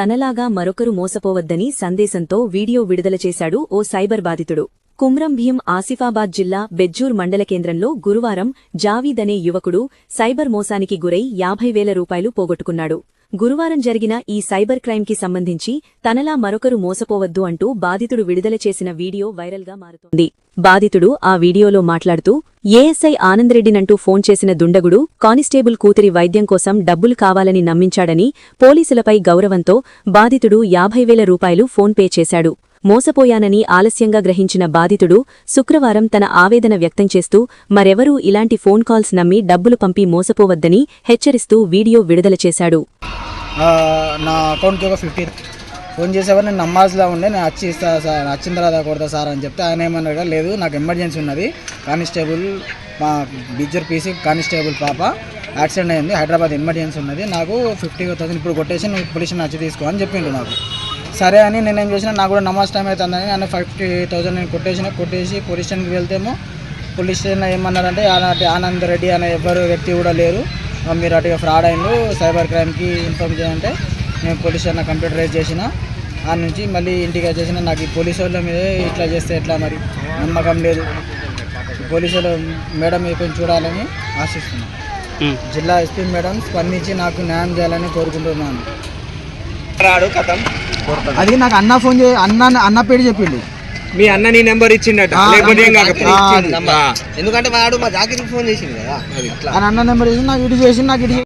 తనలాగా మరొకరు మోసపోవద్దని సందేశంతో వీడియో విడుదల చేశాడు ఓ సైబర్ బాధితుడు. కుమ్రం భీం ఆసిఫాబాద్ జిల్లా బెజ్జూర్ మండల కేంద్రంలో గురువారం జావీద్ అనే యువకుడు సైబర్ మోసానికి గురై 50,000 రూపాయలు పోగొట్టుకున్నాడు. గురువారం జరిగిన ఈ సైబర్ క్రైమ్కి సంబంధించి తనలా మరొకరు మోసపోవద్దు అంటూ బాధితుడు విడుదల చేసిన వీడియో వైరల్గా మారుతోంది. బాధితుడు ఆ వీడియోలో మాట్లాడుతూ ఏఎస్ఐ ఆనందరెడ్డినంటూ ఫోన్ చేసిన దుండగుడు కానిస్టేబుల్ కూతురి వైద్యం కోసం డబ్బులు కావాలని నమ్మించాడని, పోలీసులపై గౌరవంతో బాధితుడు 50,000 రూపాయలు ఫోన్పే చేశాడు. మోసపోయానని ఆలస్యంగా గ్రహించిన బాధితుడు శుక్రవారం తన ఆవేదన వ్యక్తం చేస్తూ మరెవరూ ఇలాంటి ఫోన్ కాల్స్ నమ్మి డబ్బులు పంపి మోసపోవద్దని హెచ్చరిస్తూ వీడియో విడుదల చేశాడు. నా అకౌంట్కి ఒక 50 ఫోన్ చేసేవారు. నేను నమ్మాల్సిలా ఉండే, నేను వచ్చి ఇస్తా సార్, వచ్చిన తర్వాత కొడతా సార్ అని చెప్తే ఆయన ఏమన్నాడు, లేదు నాకు ఎమర్జెన్సీ ఉన్నది, కానిస్టేబుల్ మా బిజ్జర్ పీసీ కానిస్టేబుల్ పాప యాక్సిడెంట్ అయింది, హైదరాబాద్ ఎమర్జెన్సీ ఉన్నది, నాకు 50,000 ఇప్పుడు కొట్టేసి నువ్వు పోలీస్ వచ్చి తీసుకో అని చెప్పిండు నాకు. సరే అని నేనేం చేసినా, నాకు కూడా నమాజ్ టైం అవుతుందని ఆయన 50,000 నేను కొట్టేసి పోలీస్ స్టేషన్కి వెళ్తేమో పోలీస్ స్టేషన్ ఏమన్నారంటే ఆనంద్ రెడ్డి అనే ఎవ్వరు వ్యక్తి కూడా లేరు, మీరు అటుగా ఫ్రాడ్ అయిండు, సైబర్ క్రైమ్కి ఇన్ఫార్మ్ చేయాలంటే నేను పోలీస్ స్టేషన్ కంప్యూటర్ రైజ్ చేసిన. ఆ నుంచి మళ్ళీ ఇంటికి వచ్చేసిన. నాకు ఈ పోలీసు వాళ్ళ మీదే ఇట్లా చేస్తే ఎట్లా, మరి నమ్మకం లేదు. పోలీసు వాళ్ళ మేడం మీరు కొంచెం చూడాలని ఆశిస్తున్నాను. జిల్లా ఎస్పీ మేడం స్పందించి నాకు న్యాయం చేయాలని కోరుకుంటున్నాను. అది నాకు అన్న ఫోన్ అన్న పేరు చెప్పిండు. మీ అన్న నీ నెంబర్ ఇచ్చిండట, ఎందుకంటే వాడు మా జాకిరికి ఫోన్ చేసిండు కదా, అన్న నెంబర్ చేసి నాకు ఇటు చేసి నాకు ఇటు